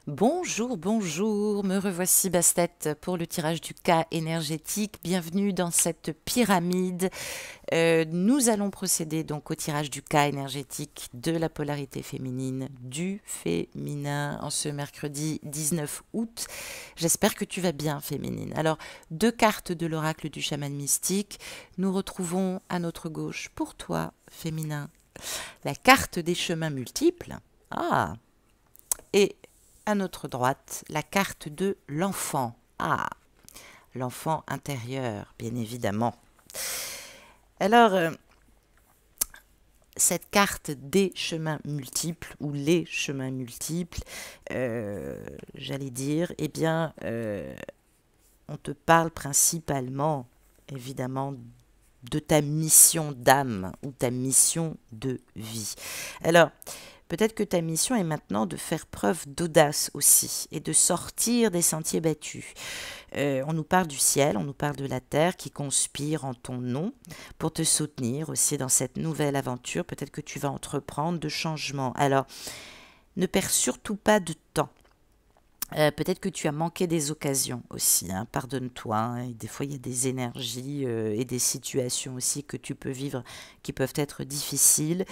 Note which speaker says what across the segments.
Speaker 1: Bonjour, bonjour, me revoici Bastet pour le tirage du cas énergétique. Bienvenue dans cette pyramide. Nous allons procéder donc au tirage du cas énergétique de la polarité féminine, du féminin, en ce mercredi 19 août. J'espère que tu vas bien, féminine. Alors, deux cartes de l'oracle du chaman mystique. Nous retrouvons à notre gauche, pour toi, féminin, la carte des chemins multiples. Ah, et à notre droite, la carte de l'enfant. Ah, l'enfant intérieur, bien évidemment. Alors, cette carte des chemins multiples, ou les chemins multiples, j'allais dire, eh bien, on te parle principalement, évidemment, de ta mission d'âme ou ta mission de vie. Alors, peut-être que ta mission est maintenant de faire preuve d'audace aussi et de sortir des sentiers battus. On nous parle du ciel, on nous parle de la terre qui conspire en ton nom pour te soutenir aussi dans cette nouvelle aventure. Peut-être que tu vas entreprendre de changements. Alors, ne perds surtout pas de temps. Peut-être que tu as manqué des occasions aussi, hein, pardonne-toi, hein, et des fois il y a des énergies et des situations aussi que tu peux vivre qui peuvent être difficiles.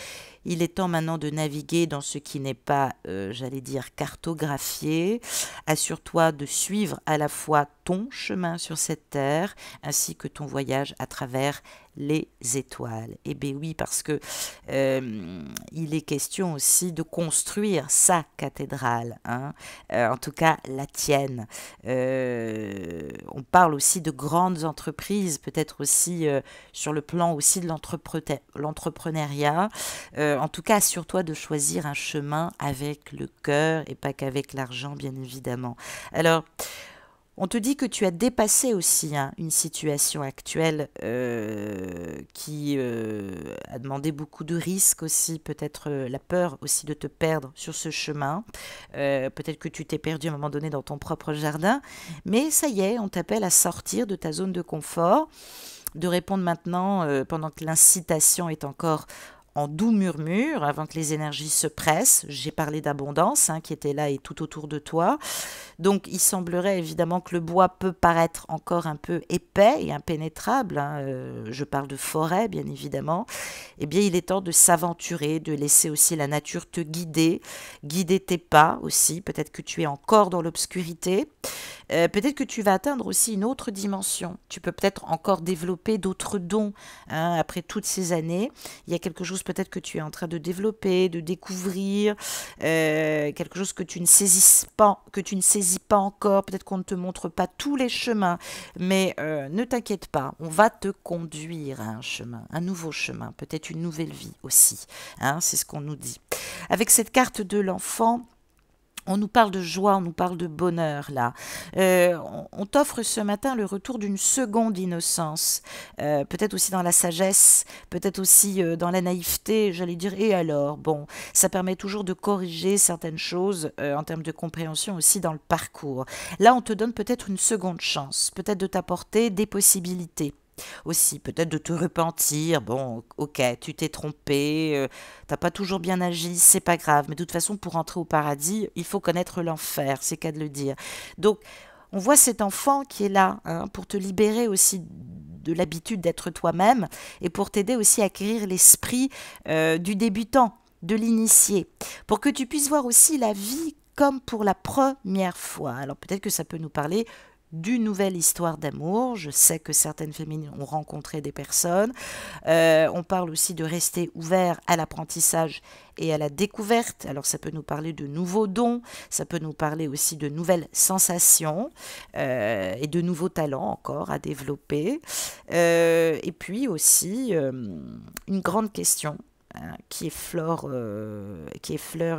Speaker 1: Il est temps maintenant de naviguer dans ce qui n'est pas, j'allais dire, cartographié. Assure-toi de suivre à la fois ton chemin sur cette terre ainsi que ton voyage à travers les étoiles. Eh bien oui, parce que il est question aussi de construire sa cathédrale, hein, en tout cas la tienne. On parle aussi de grandes entreprises, peut-être aussi sur le plan aussi de l'entrepreneuriat. En tout cas, assure-toi de choisir un chemin avec le cœur et pas qu'avec l'argent, bien évidemment. Alors, on te dit que tu as dépassé aussi, hein, une situation actuelle qui a demandé beaucoup de risques aussi, peut-être la peur aussi de te perdre sur ce chemin. Peut-être que tu t'es perdu à un moment donné dans ton propre jardin, mais ça y est, on t'appelle à sortir de ta zone de confort, de répondre maintenant pendant que l'incitation est encore en doux murmure, avant que les énergies se pressent. J'ai parlé d'abondance, hein, qui était là et tout autour de toi. Donc, il semblerait évidemment que le bois peut paraître encore un peu épais et impénétrable, hein, je parle de forêt, bien évidemment. Eh bien, il est temps de s'aventurer, de laisser aussi la nature te guider, guider tes pas aussi. Peut-être que tu es encore dans l'obscurité. Peut-être que tu vas atteindre aussi une autre dimension. Tu peux peut-être encore développer d'autres dons, hein, après toutes ces années. Il y a quelque chose peut-être que tu es en train de développer, de découvrir, quelque chose que tu ne saisis pas encore. Peut-être qu'on ne te montre pas tous les chemins, mais ne t'inquiète pas, on va te conduire à un chemin, un nouveau chemin, peut-être une nouvelle vie aussi, hein, c'est ce qu'on nous dit. Avec cette carte de l'enfant, on nous parle de joie, on nous parle de bonheur là. On t'offre ce matin le retour d'une seconde innocence, peut-être aussi dans la sagesse, peut-être aussi dans la naïveté, j'allais dire. Et alors, bon, ça permet toujours de corriger certaines choses en termes de compréhension aussi dans le parcours. Là, on te donne peut-être une seconde chance, peut-être de t'apporter des possibilités aussi, peut-être de te repentir. Bon, ok, tu t'es trompé, t'as pas toujours bien agi, c'est pas grave, mais de toute façon, pour entrer au paradis, il faut connaître l'enfer, c'est qu'à de le dire. Donc, on voit cet enfant qui est là, hein, pour te libérer aussi de l'habitude d'être toi-même et pour t'aider aussi à acquérir l'esprit du débutant, de l'initié, pour que tu puisses voir aussi la vie comme pour la première fois. Alors peut-être que ça peut nous parler d'une nouvelle histoire d'amour. Je sais que certaines féminines ont rencontré des personnes. On parle aussi de rester ouvert à l'apprentissage et à la découverte. Alors ça peut nous parler de nouveaux dons, ça peut nous parler aussi de nouvelles sensations et de nouveaux talents encore à développer. Et puis aussi une grande question, hein, qui effleure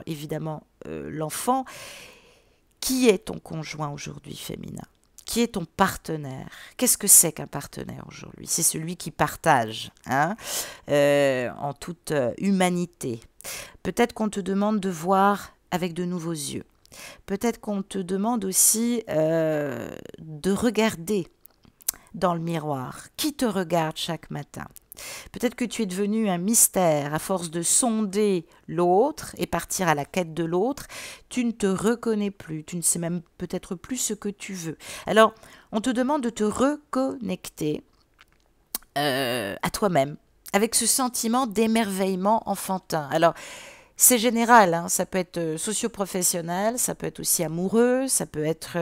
Speaker 1: évidemment l'enfant. Qui est ton conjoint aujourd'hui, féminin? Qui est ton partenaire? Qu'est-ce que c'est qu'un partenaire aujourd'hui? C'est celui qui partage, hein, en toute humanité. Peut-être qu'on te demande de voir avec de nouveaux yeux. Peut-être qu'on te demande aussi de regarder dans le miroir? Qui te regarde chaque matin? Peut-être que tu es devenu un mystère à force de sonder l'autre et partir à la quête de l'autre. Tu ne te reconnais plus, tu ne sais même peut-être plus ce que tu veux. Alors, on te demande de te reconnecter à toi-même, avec ce sentiment d'émerveillement enfantin. Alors, c'est général, hein, ça peut être socio-professionnel, ça peut être aussi amoureux, ça peut être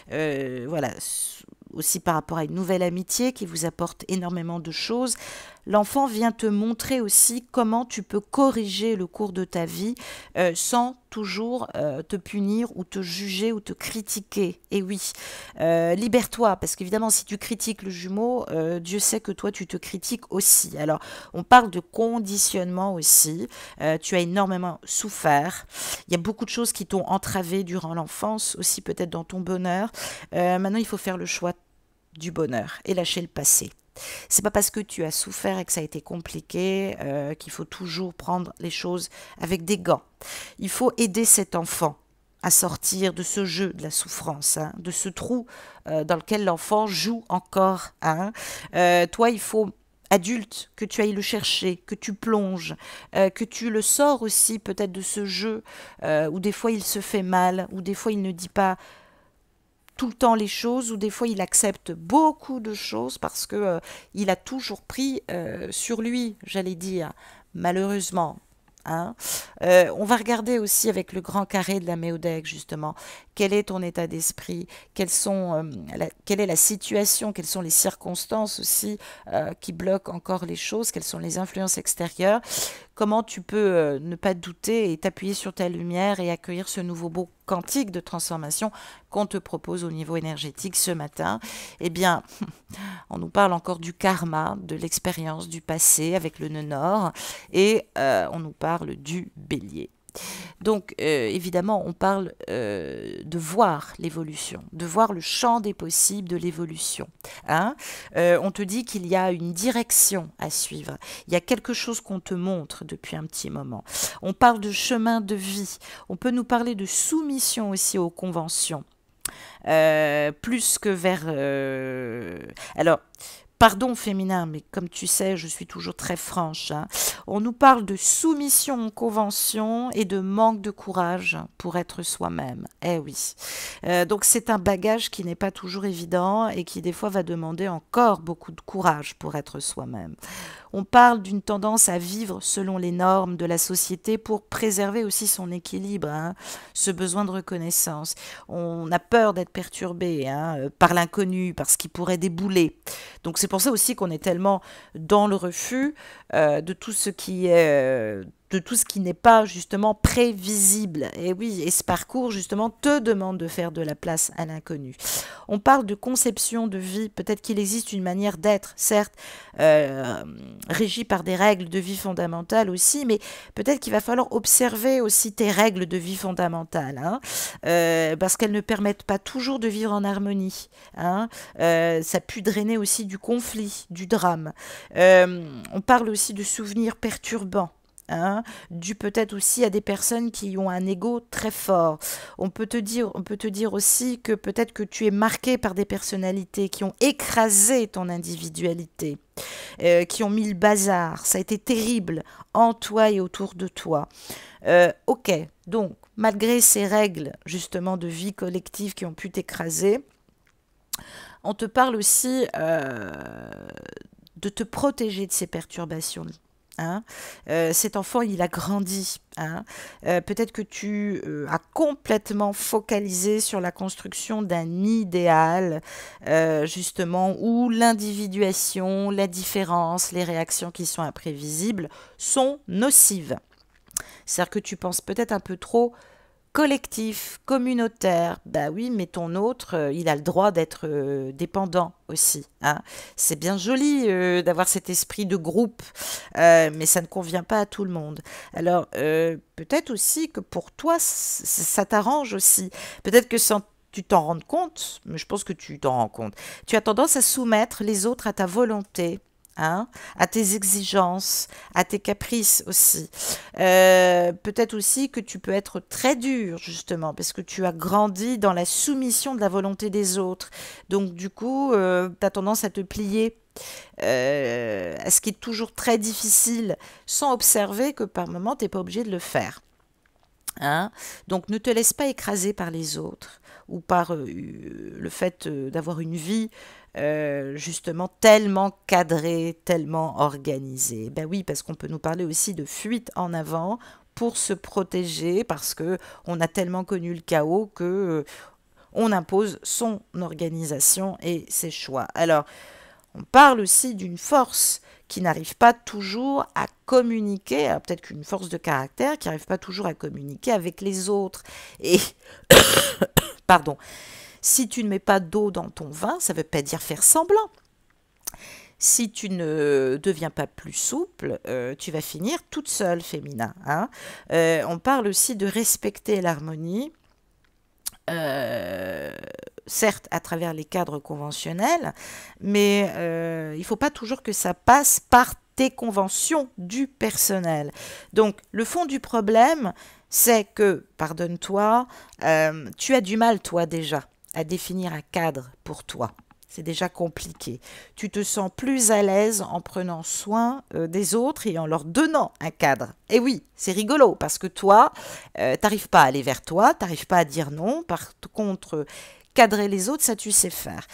Speaker 1: voilà, aussi par rapport à une nouvelle amitié qui vous apporte énormément de choses. L'enfant vient te montrer aussi comment tu peux corriger le cours de ta vie sans toujours te punir ou te juger ou te critiquer. Et oui, libère-toi, parce qu'évidemment, si tu critiques le jumeau, Dieu sait que toi, tu te critiques aussi. Alors, on parle de conditionnement aussi. Tu as énormément souffert. Il y a beaucoup de choses qui t'ont entravé durant l'enfance, aussi peut-être dans ton bonheur. Maintenant, il faut faire le choix du bonheur et lâcher le passé. C'est pas parce que tu as souffert et que ça a été compliqué qu'il faut toujours prendre les choses avec des gants. Il faut aider cet enfant à sortir de ce jeu de la souffrance, hein, de ce trou dans lequel l'enfant joue encore. Hein. Toi, il faut adulte, que tu ailles le chercher, que tu plonges, que tu le sors aussi peut-être de ce jeu où des fois il se fait mal, où des fois il ne dit pas tout le temps les choses, ou des fois il accepte beaucoup de choses parce que il a toujours pris sur lui, j'allais dire, malheureusement. Hein. On va regarder aussi avec le grand carré de la Méodec, justement, quel est ton état d'esprit, quelle est la situation, quelles sont les circonstances aussi qui bloquent encore les choses, quelles sont les influences extérieures, comment tu peux ne pas douter et t'appuyer sur ta lumière et accueillir ce nouveau beau quantique de transformation qu'on te propose au niveau énergétique ce matin. Eh bien, on nous parle encore du karma, de l'expérience du passé avec le nœud nord, et on nous parle du bélier. Donc, évidemment, on parle de voir l'évolution, de voir le champ des possibles de l'évolution. Hein. On te dit qu'il y a une direction à suivre. Il y a quelque chose qu'on te montre depuis un petit moment. On parle de chemin de vie. On peut nous parler de soumission aussi aux conventions. Plus que vers... Alors, pardon féminin, mais comme tu sais, je suis toujours très franche. Hein. On nous parle de soumission aux conventions et de manque de courage pour être soi-même. Eh oui. Donc c'est un bagage qui n'est pas toujours évident et qui des fois va demander encore beaucoup de courage pour être soi-même. On parle d'une tendance à vivre selon les normes de la société pour préserver aussi son équilibre, hein, ce besoin de reconnaissance. On a peur d'être perturbé hein, par l'inconnu, par ce qui pourrait débouler. Donc c'est pour ça aussi qu'on est tellement dans le refus de tout ce qui est... de tout ce qui n'est pas justement prévisible. Et oui, et ce parcours justement te demande de faire de la place à l'inconnu. On parle de conception de vie, peut-être qu'il existe une manière d'être, certes, régie par des règles de vie fondamentales aussi, mais peut-être qu'il va falloir observer aussi tes règles de vie fondamentales, hein, parce qu'elles ne permettent pas toujours de vivre en harmonie. Hein, ça peut drainer aussi du conflit, du drame. On parle aussi de souvenirs perturbants. Hein, dû peut-être aussi à des personnes qui ont un ego très fort. On peut te dire aussi que peut-être que tu es marqué par des personnalités qui ont écrasé ton individualité, qui ont mis le bazar. Ça a été terrible en toi et autour de toi. Ok, donc malgré ces règles justement de vie collective qui ont pu t'écraser, on te parle aussi de te protéger de ces perturbations. Hein. Cet enfant, il a grandi. Hein. Peut-être que tu as complètement focalisé sur la construction d'un idéal, justement, où l'individuation, la différence, les réactions qui sont imprévisibles sont nocives. C'est-à-dire que tu penses peut-être un peu trop collectif, communautaire, bah oui, mais ton autre, il a le droit d'être dépendant aussi. Hein. C'est bien joli d'avoir cet esprit de groupe, mais ça ne convient pas à tout le monde. Alors, peut-être aussi que pour toi, ça t'arrange aussi. Peut-être que sans tu t'en rends compte, mais je pense que tu t'en rends compte, tu as tendance à soumettre les autres à ta volonté. hein, à tes exigences, à tes caprices aussi. Peut-être aussi que tu peux être très dur, justement, parce que tu as grandi dans la soumission de la volonté des autres. Donc, du coup, tu as tendance à te plier à ce qui est toujours très difficile, sans observer que par moment, tu n'es pas obligé de le faire. Hein. Donc ne te laisse pas écraser par les autres ou par le fait d'avoir une vie justement tellement cadrée, tellement organisée. Ben oui, parce qu'on peut nous parler aussi de fuite en avant pour se protéger parce que on a tellement connu le chaos que on impose son organisation et ses choix. Alors, on parle aussi d'une force qui n'arrive pas toujours à communiquer, peut-être qu'une force de caractère qui n'arrive pas toujours à communiquer avec les autres. Et, pardon, si tu ne mets pas d'eau dans ton vin, ça ne veut pas dire faire semblant. Si tu ne deviens pas plus souple, tu vas finir toute seule, féminin. Hein. On parle aussi de respecter l'harmonie. Certes à travers les cadres conventionnels, mais il ne faut pas toujours que ça passe par tes conventions du personnel. Donc le fond du problème, c'est que, pardonne-toi, tu as du mal toi déjà à définir un cadre pour toi. C'est déjà compliqué. Tu te sens plus à l'aise en prenant soin des autres et en leur donnant un cadre. Et oui, c'est rigolo parce que toi, t'arrives pas à aller vers toi, t'arrives pas à dire non. Par contre, cadrer les autres, ça tu sais faire.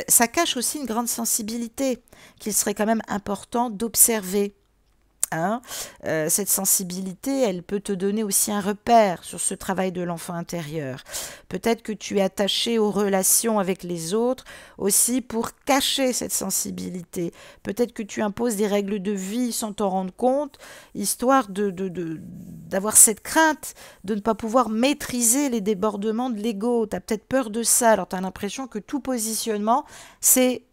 Speaker 1: Ça cache aussi une grande sensibilité qu'il serait quand même important d'observer. Hein, cette sensibilité, elle peut te donner aussi un repère sur ce travail de l'enfant intérieur. Peut-être que tu es attaché aux relations avec les autres aussi pour cacher cette sensibilité. Peut-être que tu imposes des règles de vie sans t'en rendre compte, histoire d'avoir cette crainte de ne pas pouvoir maîtriser les débordements de l'ego. Tu as peut-être peur de ça, alors tu as l'impression que tout positionnement, c'est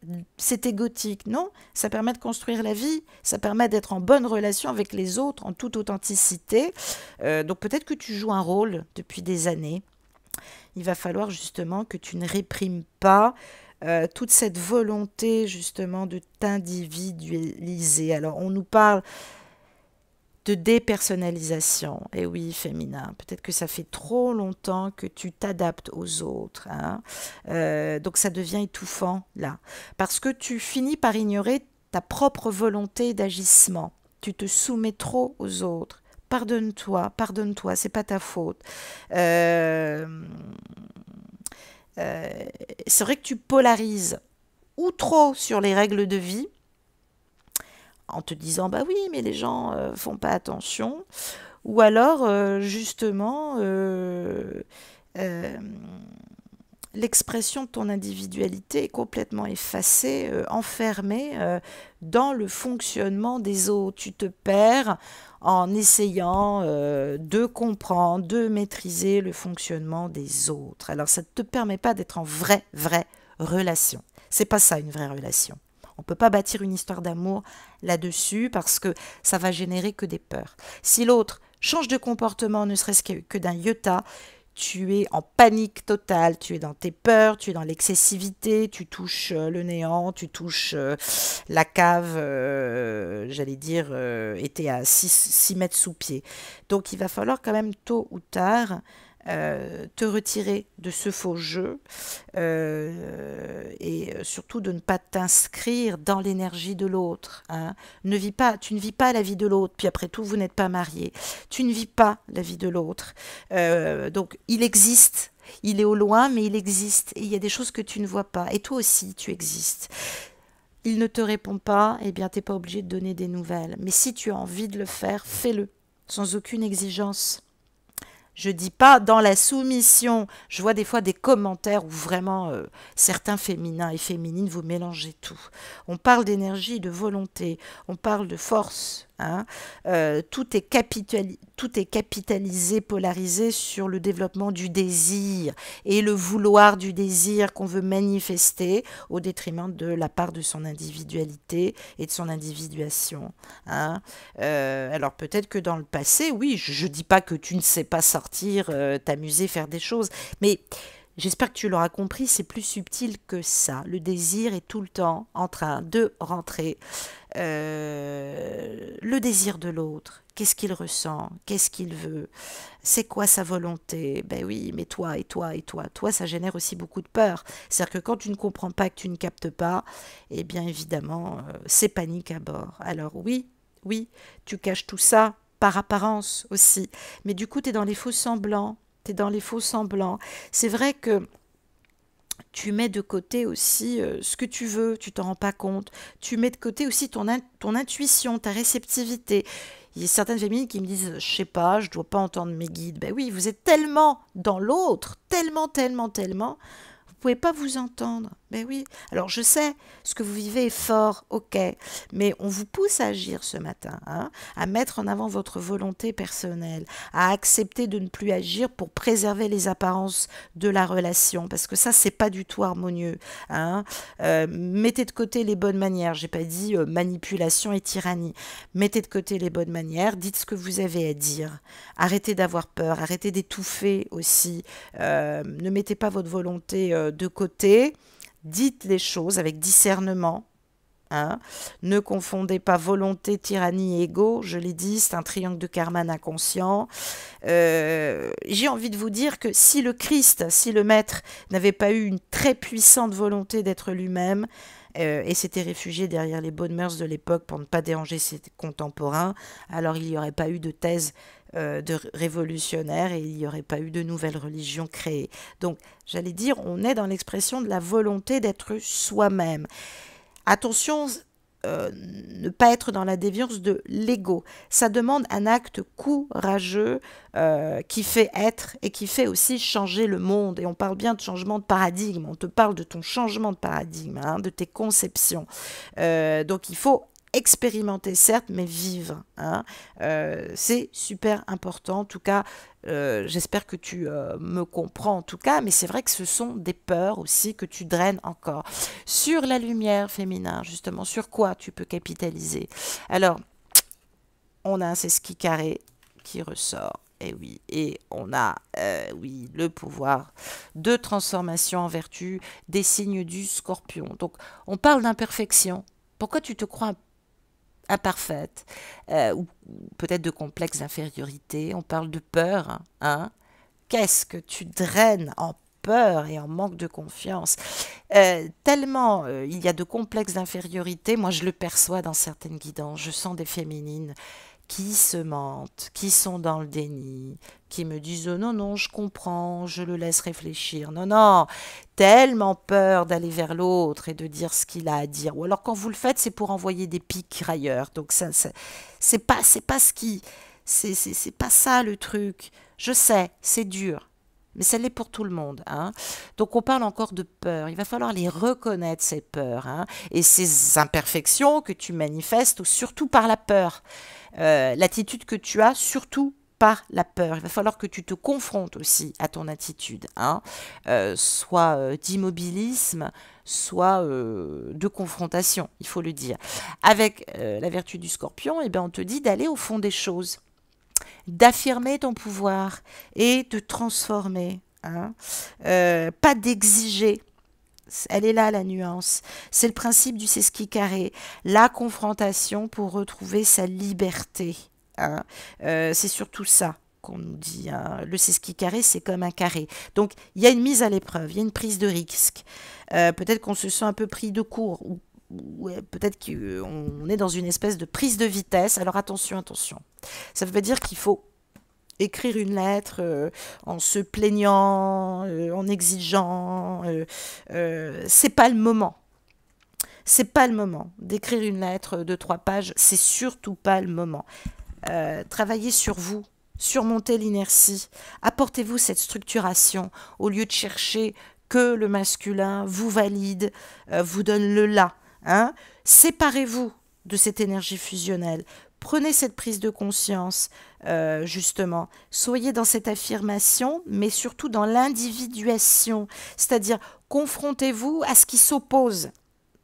Speaker 1: égotique. Non, ça permet de construire la vie, ça permet d'être en bonne relation avec les autres en toute authenticité. Donc peut-être que tu joues un rôle depuis des années. Il va falloir justement que tu ne réprimes pas toute cette volonté justement de t'individualiser. Alors on nous parle de dépersonnalisation. Et oui, féminin, peut-être que ça fait trop longtemps que tu t'adaptes aux autres. Hein. Donc ça devient étouffant là. Parce que tu finis par ignorer ta propre volonté d'agissement. Tu te soumets trop aux autres. Pardonne-toi, c'est pas ta faute. C'est vrai que tu polarises ou trop sur les règles de vie, en te disant bah oui mais les gens font pas attention, ou alors justement l'expression de ton individualité est complètement effacée, enfermée dans le fonctionnement des autres. Tu te perds en essayant de comprendre, de maîtriser le fonctionnement des autres. Alors ça ne te permet pas d'être en vraie relation. C'est pas ça une vraie relation. On ne peut pas bâtir une histoire d'amour là-dessus parce que ça va générer que des peurs. Si l'autre change de comportement, ne serait-ce que d'un iota, tu es en panique totale, tu es dans tes peurs, tu es dans l'excessivité, tu touches le néant, tu touches la cave, j'allais dire, était à 6 mètres sous pied. Donc il va falloir quand même tôt ou tard te retirer de ce faux jeu et surtout de ne pas t'inscrire dans l'énergie de l'autre. Hein. Tu ne vis pas la vie de l'autre, puis après tout, vous n'êtes pas mariés. Tu ne vis pas la vie de l'autre. Donc, il existe. Il est au loin, mais il existe. Et il y a des choses que tu ne vois pas. Et toi aussi, tu existes. Il ne te répond pas, eh bien, tu n'es pas obligé de donner des nouvelles. Mais si tu as envie de le faire, fais-le, sans aucune exigence. Je dis pas dans la soumission. Je vois des fois des commentaires où vraiment certains féminins et féminines, vous mélangez tout. On parle d'énergie, de volonté, on parle de force. Hein. Tout est capitalisé, polarisé sur le développement du désir et le vouloir du désir qu'on veut manifester au détriment de la part de son individualité et de son individuation. Hein. Alors peut-être que dans le passé, oui, je ne dis pas que tu ne sais pas sortir, t'amuser, faire des choses, mais j'espère que tu l'auras compris, c'est plus subtil que ça. Le désir est tout le temps en train de rentrer le désir de l'autre. Qu'est-ce qu'il ressent? Qu'est-ce qu'il veut? C'est quoi sa volonté? Ben oui, mais toi, et toi, et toi. Toi, ça génère aussi beaucoup de peur. C'est-à-dire que quand tu ne comprends pas, que tu ne captes pas, eh bien évidemment, c'est panique à bord. Alors oui, oui, tu caches tout ça par apparence aussi. Mais du coup, tu es dans les faux semblants. Tu es dans les faux semblants. C'est vrai que tu mets de côté aussi ce que tu veux, tu t'en rends pas compte. Tu mets de côté aussi ton intuition, ta réceptivité. Il y a certaines féminines qui me disent, je sais pas, je dois pas entendre mes guides. Ben oui, vous êtes tellement dans l'autre, tellement, tellement, tellement, vous pouvez pas vous entendre. Ben oui. Alors je sais, ce que vous vivez est fort, ok, mais on vous pousse à agir ce matin, hein, à mettre en avant votre volonté personnelle, à accepter de ne plus agir pour préserver les apparences de la relation, parce que ça c'est pas du tout harmonieux, hein. Mettez de côté les bonnes manières. J'ai pas dit manipulation et tyrannie. Mettez de côté les bonnes manières. Dites ce que vous avez à dire. Arrêtez d'avoir peur. Arrêtez d'étouffer aussi. Ne mettez pas votre volonté de côté. Dites les choses avec discernement. Hein. Ne confondez pas volonté, tyrannie et ego. Je l'ai dit, c'est un triangle de Karman inconscient. J'ai envie de vous dire que si le Christ, si le Maître n'avait pas eu une très puissante volonté d'être lui-même, et s'était réfugié derrière les bonnes mœurs de l'époque pour ne pas déranger ses contemporains, alors il n'y aurait pas eu de thèse de révolutionnaire et il n'y aurait pas eu de nouvelles religions créées. Donc, j'allais dire, on est dans l'expression de la volonté d'être soi-même. Attention, ne pas être dans la déviance de l'ego. Ça demande un acte courageux qui fait être et qui fait aussi changer le monde. Et on parle bien de changement de paradigme. On te parle de ton changement de paradigme, hein, de tes conceptions. Donc il faut expérimenter, certes, mais vivre. Hein. C'est super important. En tout cas, j'espère que tu me comprends en tout cas, mais c'est vrai que ce sont des peurs aussi que tu draines encore. Sur la lumière féminin, justement, sur quoi tu peux capitaliser? Alors, on a un sesqui carré qui ressort. Et oui, et on a, oui, le pouvoir de transformation en vertu des signes du scorpion. Donc, on parle d'imperfection. Pourquoi tu te crois imparfaite, ou peut-être de complexe d'infériorité, on parle de peur, hein. Qu'est-ce que tu draines en peur et en manque de confiance? Tellement il y a de complexes d'infériorité, moi je le perçois dans certaines guidances, je sens des féminines qui se mentent, qui sont dans le déni, qui me disent oh non, non, je comprends, je le laisse réfléchir. Non, non, tellement peur d'aller vers l'autre et de dire ce qu'il a à dire. Ou alors quand vous le faites, c'est pour envoyer des pics ailleurs. Donc ça, c'est pas ce qui, c'est pas ça le truc. Je sais, c'est dur. Mais ça l'est pour tout le monde. Hein. Donc on parle encore de peur. Il va falloir les reconnaître, ces peurs. Hein, et ces imperfections que tu manifestes, surtout par la peur. L'attitude que tu as, surtout par la peur. Il va falloir que tu te confrontes aussi à ton attitude. Hein, soit d'immobilisme, soit de confrontation, il faut le dire. Avec la vertu du scorpion, eh bien, on te dit d'aller au fond des choses, d'affirmer ton pouvoir et de transformer. Hein. Pas d'exiger. Elle est là la nuance. C'est le principe du sesqui carré. La confrontation pour retrouver sa liberté. Hein. C'est surtout ça qu'on nous dit. Hein. Le sesqui carré, c'est comme un carré. Donc, il y a une mise à l'épreuve, il y a une prise de risque. Peut-être qu'on se sent un peu pris de court, ou peut-être qu'on est dans une espèce de prise de vitesse. Alors attention, attention. Ça veut dire qu'il faut écrire une lettre en se plaignant, en exigeant. C'est pas le moment. C'est pas le moment d'écrire une lettre de 3 pages. C'est surtout pas le moment. Travaillez sur vous. Surmontez l'inertie. Apportez-vous cette structuration au lieu de chercher que le masculin vous valide, vous donne le là. Hein. Séparez-vous de cette énergie fusionnelle. Prenez cette prise de conscience, justement. Soyez dans cette affirmation, mais surtout dans l'individuation. C'est-à-dire, confrontez-vous à ce qui s'oppose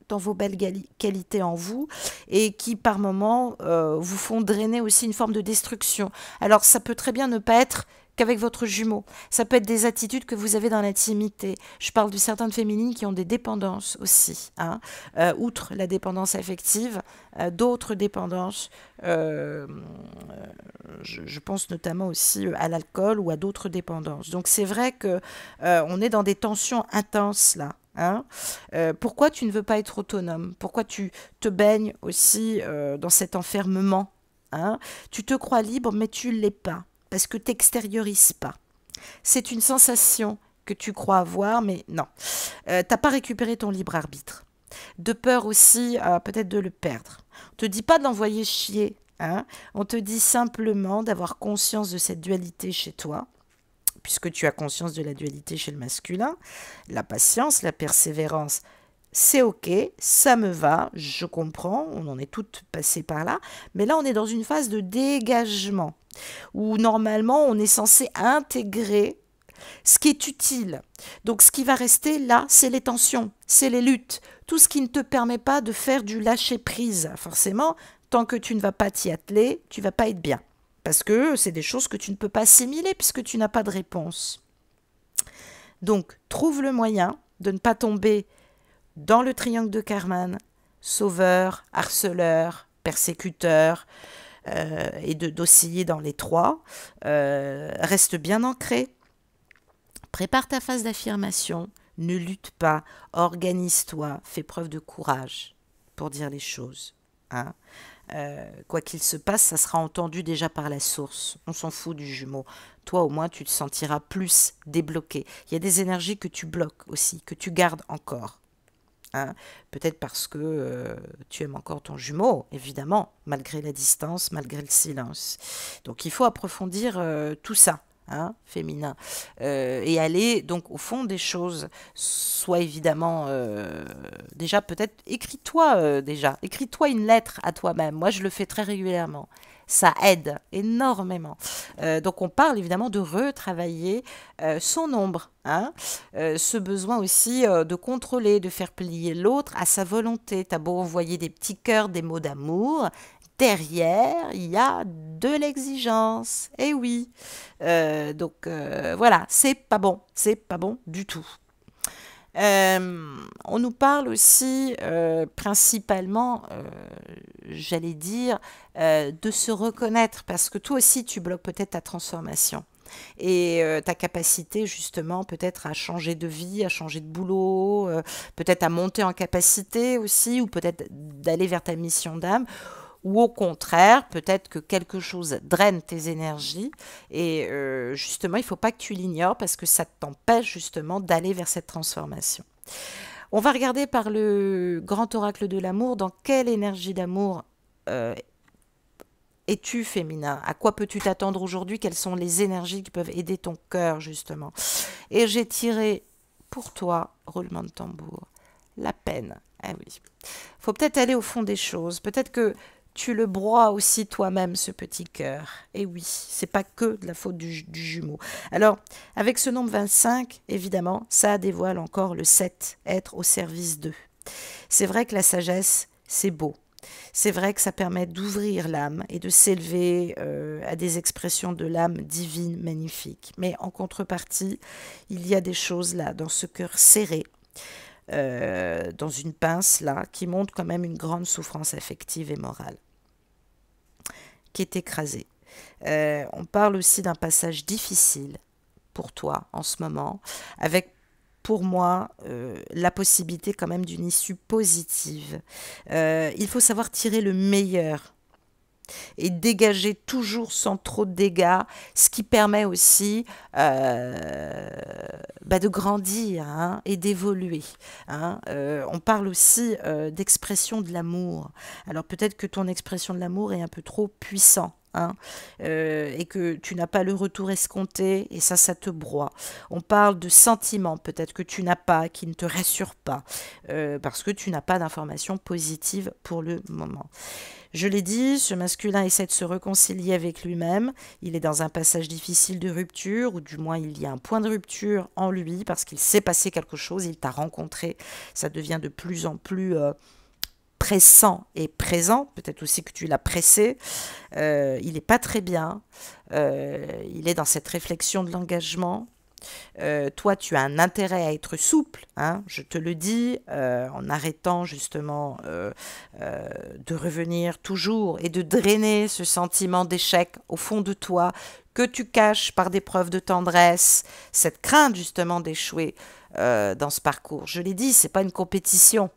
Speaker 1: dans vos belles qualités en vous et qui, par moments, vous font drainer aussi une forme de destruction. Alors, ça peut très bien ne pas être qu'avec votre jumeau. Ça peut être des attitudes que vous avez dans l'intimité. Je parle de certaines féminines qui ont des dépendances aussi. Hein. Outre la dépendance affective, d'autres dépendances. Je pense notamment aussi à l'alcool ou à d'autres dépendances. Donc c'est vrai que on est dans des tensions intenses là. Hein. Pourquoi tu ne veux pas être autonome? Pourquoi tu te baignes aussi dans cet enfermement? Hein. Tu te crois libre, mais tu ne l'es pas, parce que tu n'extériorises pas. C'est une sensation que tu crois avoir, mais non. Tu n'as pas récupéré ton libre arbitre. De peur aussi peut-être de le perdre. On ne te dit pas de l'envoyer chier. Hein. On te dit simplement d'avoir conscience de cette dualité chez toi, puisque tu as conscience de la dualité chez le masculin. La patience, la persévérance, c'est ok, ça me va, je comprends, on en est toutes passées par là, mais là on est dans une phase de dégagement, où normalement on est censé intégrer ce qui est utile. Donc ce qui va rester là, c'est les tensions, c'est les luttes, tout ce qui ne te permet pas de faire du lâcher-prise. Forcément, tant que tu ne vas pas t'y atteler, tu ne vas pas être bien. Parce que c'est des choses que tu ne peux pas assimiler puisque tu n'as pas de réponse. Donc, trouve le moyen de ne pas tomber dans le triangle de Karman, sauveur, harceleur, persécuteur, et d'osciller dans les trois. Reste bien ancré. Prépare ta phase d'affirmation. Ne lutte pas. Organise-toi. Fais preuve de courage pour dire les choses. Hein. Quoi qu'il se passe, ça sera entendu déjà par la source. On s'en fout du jumeau. Toi, au moins, tu te sentiras plus débloqué. Il y a des énergies que tu bloques aussi, que tu gardes encore. Hein. Peut-être parce que tu aimes encore ton jumeau, évidemment, malgré la distance, malgré le silence. Donc, il faut approfondir tout ça. Hein, féminin, et aller donc au fond des choses, soit évidemment déjà peut-être écris-toi une lettre à toi-même. Moi je le fais très régulièrement, ça aide énormément. Donc on parle évidemment de retravailler son ombre, hein, ce besoin aussi de contrôler, de faire plier l'autre à sa volonté. T'as beau envoyer des petits cœurs, des mots d'amour, derrière, il y a de l'exigence. Eh oui. Donc voilà, c'est pas bon du tout. On nous parle aussi principalement, j'allais dire, de se reconnaître, parce que toi aussi tu bloques peut-être ta transformation. Et ta capacité justement peut-être à changer de vie, à changer de boulot, peut-être à monter en capacité aussi, ou peut-être d'aller vers ta mission d'âme. Ou au contraire, peut-être que quelque chose draine tes énergies et justement, il ne faut pas que tu l'ignores parce que ça t'empêche justement d'aller vers cette transformation. On va regarder par le grand oracle de l'amour dans quelle énergie d'amour es-tu féminin? À quoi peux-tu t'attendre aujourd'hui? Quelles sont les énergies qui peuvent aider ton cœur justement? Et j'ai tiré pour toi, roulement de tambour, la peine. Ah oui. Faut peut-être aller au fond des choses. Peut-être que tu le broies aussi toi-même, ce petit cœur. Et oui, c'est pas que de la faute du jumeau. Alors, avec ce nombre 25, évidemment, ça dévoile encore le 7, être au service d'eux. C'est vrai que la sagesse, c'est beau. C'est vrai que ça permet d'ouvrir l'âme et de s'élever à des expressions de l'âme divine magnifiques. Mais en contrepartie, il y a des choses là, dans ce cœur serré, dans une pince là, qui montre quand même une grande souffrance affective et morale, qui est écrasée. On parle aussi d'un passage difficile pour toi en ce moment, avec pour moi la possibilité quand même d'une issue positive. Il faut savoir tirer le meilleur et dégager toujours sans trop de dégâts, ce qui permet aussi de grandir hein, et d'évoluer. Hein. On parle aussi d'expression de l'amour. Alors peut-être que ton expression de l'amour est un peu trop puissant. Hein, et que tu n'as pas le retour escompté et ça te broie. On parle de sentiments peut-être que tu n'as pas, qui ne te rassurent pas, parce que tu n'as pas d'informations positives pour le moment. Je l'ai dit, ce masculin essaie de se réconcilier avec lui-même. Il est dans un passage difficile de rupture, ou du moins il y a un point de rupture en lui, parce qu'il s'est passé quelque chose, il t'a rencontré. Ça devient de plus en plus pressant et présent, peut-être aussi que tu l'as pressé, il n'est pas très bien, il est dans cette réflexion de l'engagement. Toi, tu as un intérêt à être souple, hein, je te le dis, en arrêtant justement de revenir toujours et de drainer ce sentiment d'échec au fond de toi que tu caches par des preuves de tendresse, cette crainte justement d'échouer dans ce parcours. Je l'ai dit, c'est pas une compétition.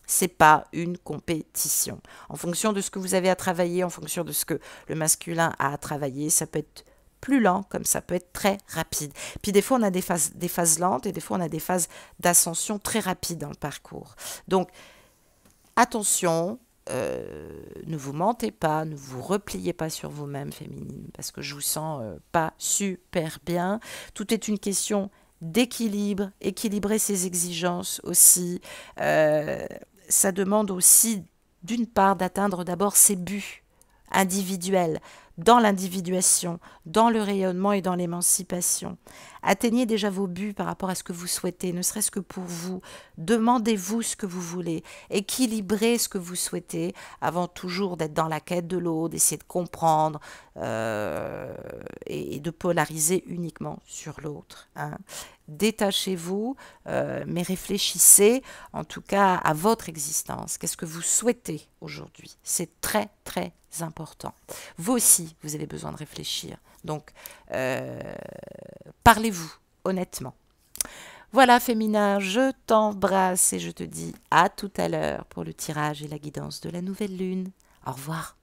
Speaker 1: C'est pas une compétition. En fonction de ce que vous avez à travailler, en fonction de ce que le masculin a à travailler, ça peut être plus lent, comme ça peut être très rapide. Puis des fois, on a des phases lentes et des fois, on a des phases d'ascension très rapides dans le parcours. Donc, attention, ne vous mentez pas, ne vous repliez pas sur vous-même, féminine, parce que je vous sens pas super bien. Tout est une question d'équilibre, équilibrer ses exigences aussi. Ça demande aussi, d'une part, d'atteindre d'abord ses buts individuels, dans l'individuation, dans le rayonnement et dans l'émancipation. Atteignez déjà vos buts par rapport à ce que vous souhaitez, ne serait-ce que pour vous. Demandez-vous ce que vous voulez. Équilibrez ce que vous souhaitez avant toujours d'être dans la quête de l'autre, d'essayer de comprendre et de polariser uniquement sur l'autre. Hein. Détachez-vous, mais réfléchissez en tout cas à votre existence. Qu'est-ce que vous souhaitez aujourd'hui? C'est très, très important. Vous aussi, vous avez besoin de réfléchir. Donc, parlez-vous honnêtement. Voilà, féminin, je t'embrasse et je te dis à tout à l'heure pour le tirage et la guidance de la nouvelle lune. Au revoir.